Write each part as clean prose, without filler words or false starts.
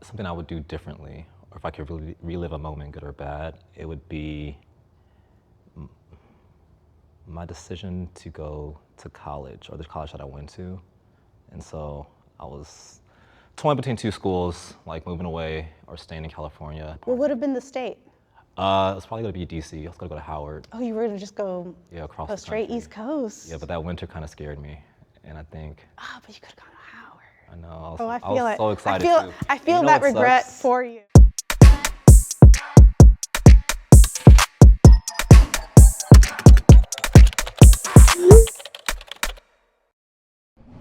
something I would do differently, or if I could really relive a moment, good or bad, it would be my decision to go to college, or the college that I went to. And so I was torn between two schools, like moving away or staying in California. What would have been the state? It's probably gonna be DC. I was gonna go to Howard. Oh, you were gonna just go Across go the straight country. East Coast. Yeah, but that winter kind of scared me, and I think Oh, but you could have gone to Howard. I know. Oh, I I was feel it. so excited I feel, too. I And feel you know that what regret sucks? for you.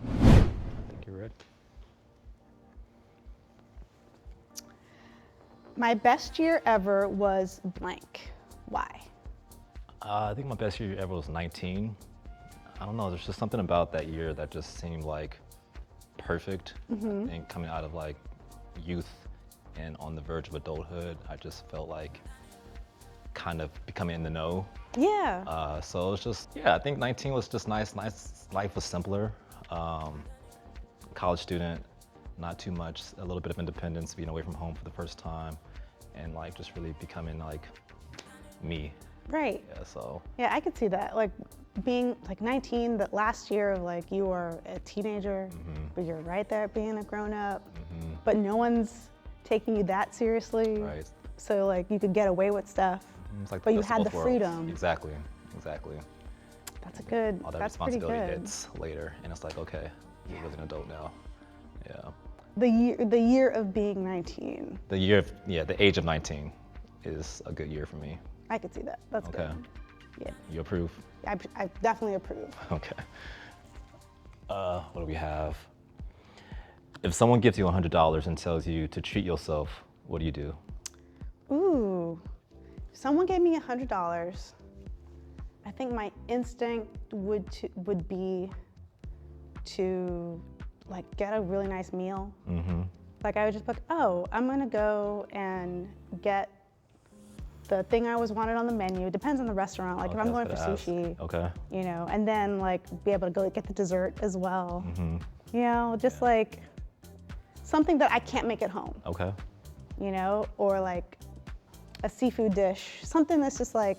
I think you're right. My best year ever was blank. Why? I think my best year ever was 19. I don't know. There's just something about that year that just seemed like perfect. I think coming out of like youth and on the verge of adulthood, I just felt like kind of becoming in the know. Yeah. So it was just, yeah, I think 19 was just nice. Life was simpler. College student, not too much, a little bit of independence, being away from home for the first time, and like just really becoming like me. Right. Yeah, so. Yeah, I could see that. Like being like 19, the last year of like you were a teenager, but you're right there being a grown up, but no one's taking you that seriously. Right. So like you could get away with stuff, It's like but you best of had the both worlds. freedom. Exactly. That's a good, All that that's pretty responsibility good. hits later, and it's like, okay, you're really an adult now. Yeah. The year of being 19. The age of 19 is a good year for me. I could see that. That's Okay. good. Yeah, You approve? I definitely approve. Okay. What do we have? If someone gives you $100 and tells you to treat yourself, what do you do? Ooh, if someone gave me $100, I think my instinct would be to like get a really nice meal. Like I would just be like, oh, I'm gonna go and get the thing I always wanted on the menu. Depends on the restaurant. Like if I'm going for sushi, Okay. you know, and then like be able to go get the dessert as well. You know, just like something that I can't make at home. Okay. You know, or like a seafood dish, something that's just like,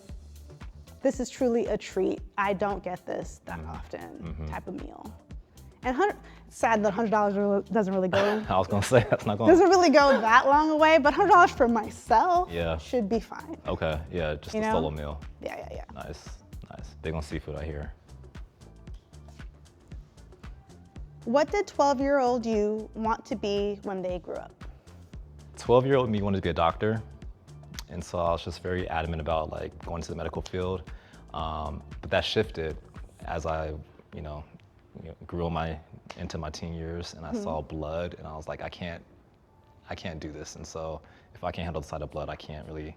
this is truly a treat. I don't get this that often type of meal. And it's sad that $100 doesn't really go, I was gonna say that's not going. doesn't really go that long away, but $100 for myself should be fine. Okay. Yeah, just You a know? solo meal. Yeah. Nice. Big on seafood, I hear. What did 12-year-old you want to be when they grew up? 12-year-old me wanted to be a doctor, and so I was just very adamant about like going to the medical field. But that shifted as I, grew into my teen years, and I saw blood, and I was like, I can't do this. And so if I can't handle the sight of blood, I can't really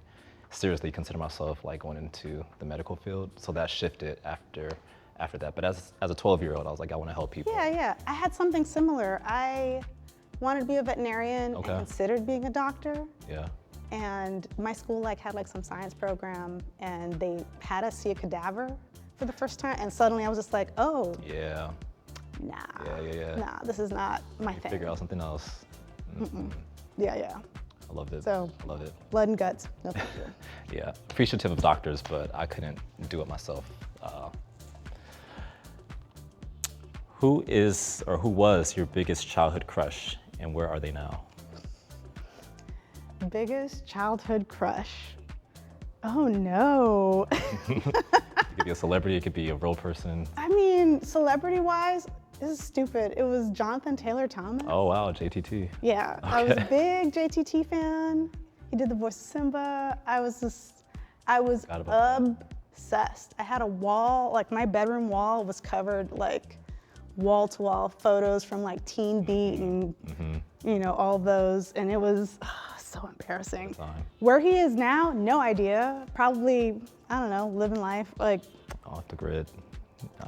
seriously consider myself like going into the medical field. So that shifted after that. But as a 12-year-old, I was like, I want to help people. Yeah. I had something similar. I wanted to be a veterinarian and Okay. considered being a doctor. Yeah. And my school had some science program, and they had us see a cadaver for the first time, and suddenly I was just like, oh, Yeah. nah, Yeah. nah, this is not my thing. Figure out something else. Yeah. I loved it. So- I love it. Blood and guts, no thank you. Yeah, appreciative of doctors, but I couldn't do it myself. Who was your biggest childhood crush, and where are they now? Biggest childhood crush. Oh no. It could be a celebrity, it could be a real person. I mean, celebrity-wise, this is stupid. It was Jonathan Taylor Thomas. Oh wow, JTT. Yeah, I was a Okay. big JTT fan. He did the voice of Simba. I was Forgot about that. obsessed. I had a wall, like my bedroom wall was covered like wall-to-wall photos from like Teen Beat and all of those, and it was so embarrassing. Time. Where he is now, no idea. Probably, I don't know, living life like, Off the grid.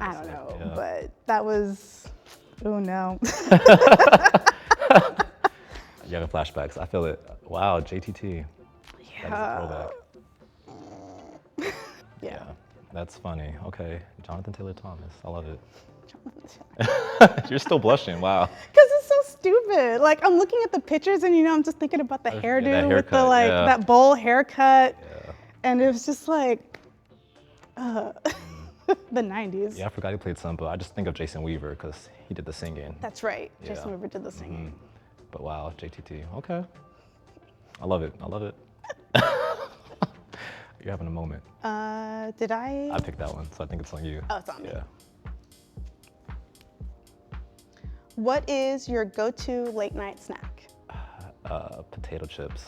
I don't know, Yeah. but that was, oh no. Young flashbacks, I feel it. Wow, JTT. That is a throwback. Yeah. That's funny. Okay, Jonathan Taylor Thomas, I love it. You're still blushing, wow. Because it's so stupid. Like I'm looking at the pictures and I'm just thinking about the hairdo that with the haircut, yeah. that bowl haircut. Yeah. And it was just like, the 90s. Yeah, I forgot he played Simba. I just think of Jason Weaver because he did the singing. That's right. Yeah. Jason Weaver did the singing. But wow, JTT. Okay. I love it. I love it. You're having a moment. Did I? I picked that one, so I think it's on you. Oh, it's on me. Yeah. What is your go-to late night snack? Potato chips.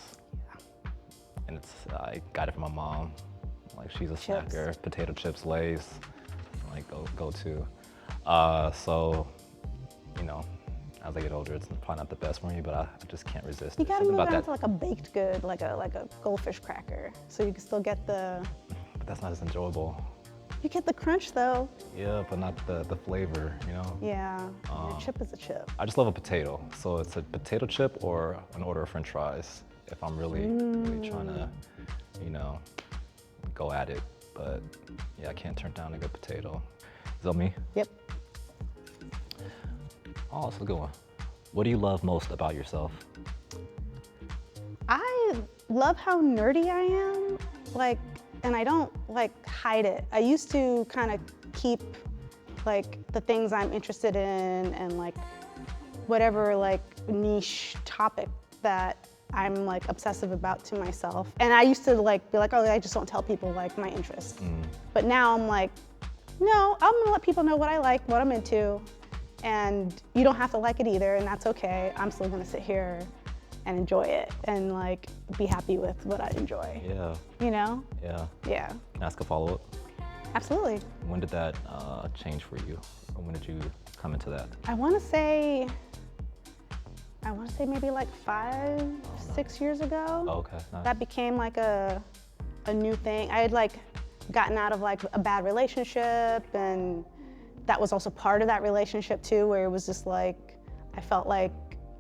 And I got it from my mom. Like she's a Chips. snacker. Potato chips, Lay's, like go to. So, as I get older, it's probably not the best for me, but I just can't resist. You There's gotta something move about down that. to like a baked good, like a goldfish cracker, so you can still get the. But that's not as enjoyable. You get the crunch though. Yeah, but not the flavor, Yeah. Your chip is a chip. I just love a potato. So it's a potato chip or an order of French fries if I'm really trying to, go at it. But yeah, I can't turn down a good potato. Is that me? Yep. Oh, that's a good one. What do you love most about yourself? I love how nerdy I am, and I don't hide it. I used to kind of keep the things I'm interested in and whatever niche topic that I'm obsessive about to myself. And I used to be like, oh, I just don't tell people my interests. But now I'm like, no, I'm gonna let people know what I like, what I'm into, and you don't have to like it either, and that's okay. I'm still gonna sit here and enjoy it and be happy with what I enjoy. Yeah. Yeah. Yeah. Can I ask a follow-up? Absolutely. When did that change for you? Or when did you come into that? I want to say maybe 5, 6 years ago. Oh, okay. Nice. That became a new thing. I had gotten out of a bad relationship, and that was also part of that relationship too, where it was just I felt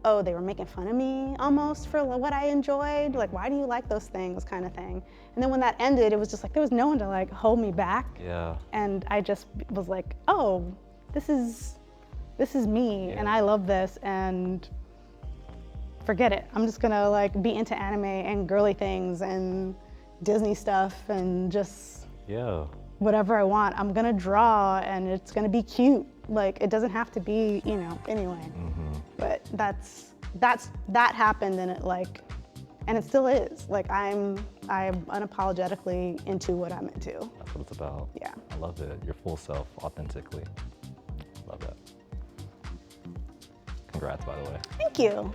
oh, they were making fun of me almost for what I enjoyed. Why do you like those things, kind of thing. And then when that ended, it was just there was no one to hold me back. Yeah. And I just was oh, this is me, and I love this, and forget it. I'm just gonna be into anime and girly things and Disney stuff and just whatever I want. I'm gonna draw, and it's gonna be cute. It doesn't have to be, anyway. But that happened, and and it still is. I'm unapologetically into what I'm into. That's what it's about. Yeah. I love it. Your full self, authentically. Love that. Congrats, by the way. Thank you.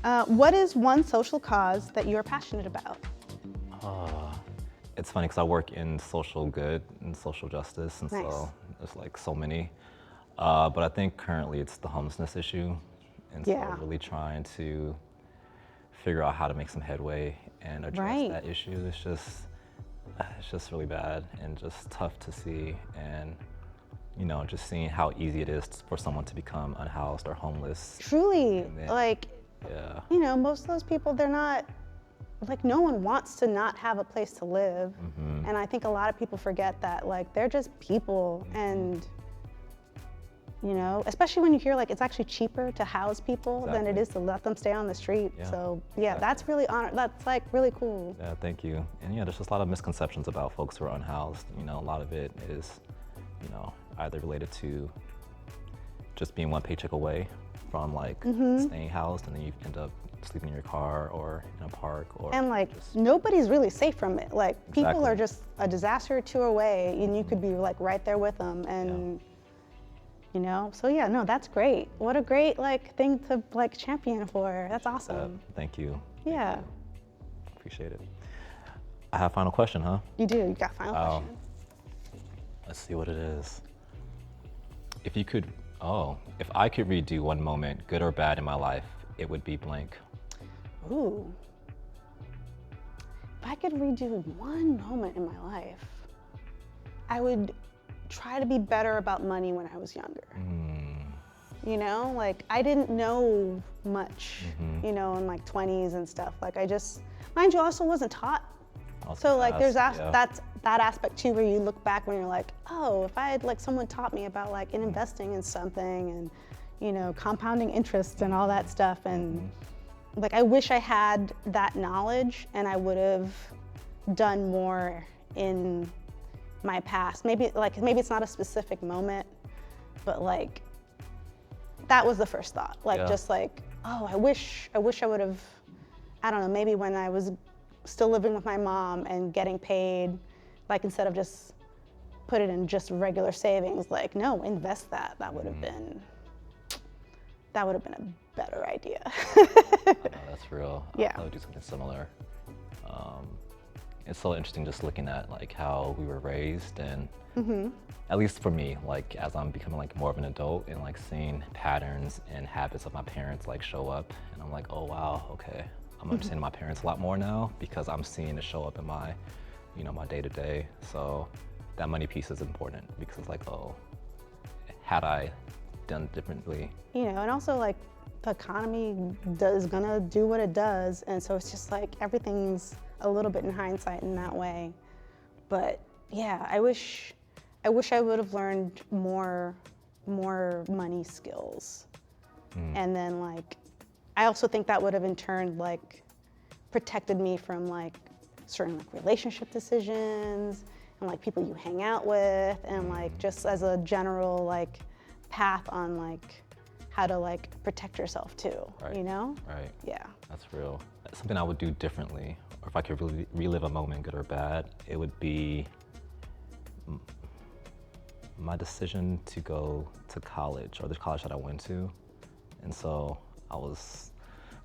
Yeah. What is one social cause that you are passionate about? It's funny because I work in social good and social justice, and Nice. so there's so many. But I think currently it's the homelessness issue, and so Yeah. really trying to figure out how to make some headway and address Right. that issue. It's just really bad and just tough to see, and just seeing how easy it is for someone to become unhoused or homeless. Truly, And then- Yeah. most of those people, they're not, no one wants to not have a place to live. And I think a lot of people forget that, they're just people, and, especially when you hear, it's actually cheaper to house people than it Exactly. is to let them stay on the street. Yeah, So, yeah, exactly. that's really that's, really cool. Yeah, thank you. And yeah, there's just a lot of misconceptions about folks who are unhoused. A lot of it is, either related to just being one paycheck away from staying housed, and then you end up sleeping in your car or in a park, or And just, nobody's really safe from it. People Exactly. are just a disaster or two away, and you could be right there with them. And so yeah, no, that's great. What a great thing to champion for. That's awesome. thank you. Yeah, Appreciate it. I have a final question, huh? you do. You got final question. Let's see what it is. If I could redo one moment, good or bad, in my life, it would be blank. Ooh. If I could redo one moment in my life, I would try to be better about money when I was younger. I didn't know much, in my 20s and stuff. Mind you, also wasn't taught. So there's that aspect too, where you look back when you're oh, if I had someone taught me about in investing in something, and you know, compounding interest and all that stuff. And like, I wish I had that knowledge and I would have done more in my past. Maybe it's not a specific moment, but like, that was the first thought. Like, Yeah. just like, oh, I wish I would have, I don't know, maybe when I was still living with my mom and getting paid, like instead of just put it in just regular savings, like, no, invest that. That would have been a better idea. I know, that's real. Yeah. I'll probably do something similar. It's so interesting just looking at like how we were raised, and at least for me, like as I'm becoming like more of an adult and like seeing patterns and habits of my parents like show up, and I'm like, oh wow, okay, I'm understanding my parents a lot more now because I'm seeing it show up in my, you know, my day to day. So that money piece is important because it's like, oh, had I done differently. You know, and also like the economy is gonna do what it does, and so it's just like everything's a little bit in hindsight in that way. But yeah, I wish I would have learned more money skills. And then like, I also think that would have in turn like protected me from like certain like relationship decisions and like people you hang out with, and like just as a general like path on like how to like protect yourself too, Right. you know? Right. Yeah. That's real. Something I would do differently, or if I could really relive a moment, good or bad, it would be my decision to go to college, or the college that I went to. And so I was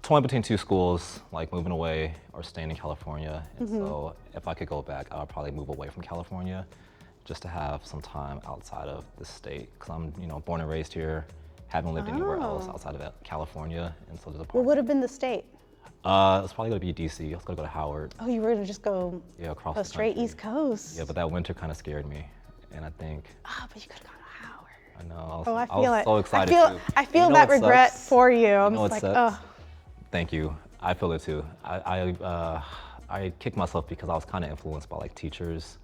torn between two schools, like moving away or staying in California. And so if I could go back, I would probably move away from California just to have some time outside of the state. Because I'm, you know, born and raised here, haven't lived anywhere else outside of California. And so there's a What part. would have been the state? It's probably gonna be DC. I was gonna go to Howard. Oh, you were gonna just go Across go the straight country. East Coast. Yeah, but that winter kind of scared me, and I think Oh, but you could have gone to Howard. I know. Oh, I I feel was it. so excited I feel, too. I feel You know that what regret sucks? for you. I'm You know just what like, sucks? oh. Thank you. I feel it too. I kicked myself because I was kind of influenced by like teachers,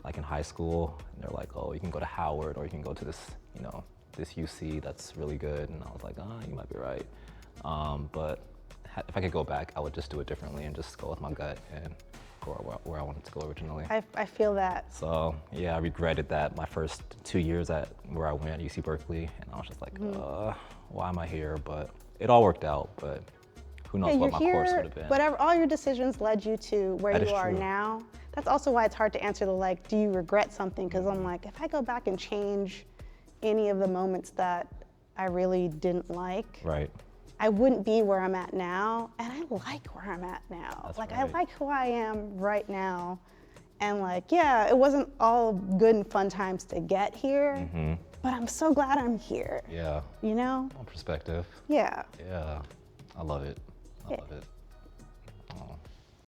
like in high school. And they're like, oh, you can go to Howard, or you can go to this, you know, this UC that's really good. And I was like, you might be right. But if I could go back, I would just do it differently and just go with my gut and go where I wanted to go originally. I feel that. So yeah, I regretted that my first 2 years at where I went at UC Berkeley, and I was just like, why am I here? But it all worked out, but who knows Yeah, what you're my here, course would have been. whatever, all your decisions led you to where That you is are true. now. That's also why it's hard to answer the like, do you regret something? Because I'm like, if I go back and change any of the moments that I really didn't like, Right. I wouldn't be where I'm at now, and I like where I'm at now. That's like, right. I like who I am right now. And like, yeah, it wasn't all good and fun times to get here, but I'm so glad I'm here, Yeah. you know? Perspective. Yeah. Yeah. I love it. I Yeah. love it.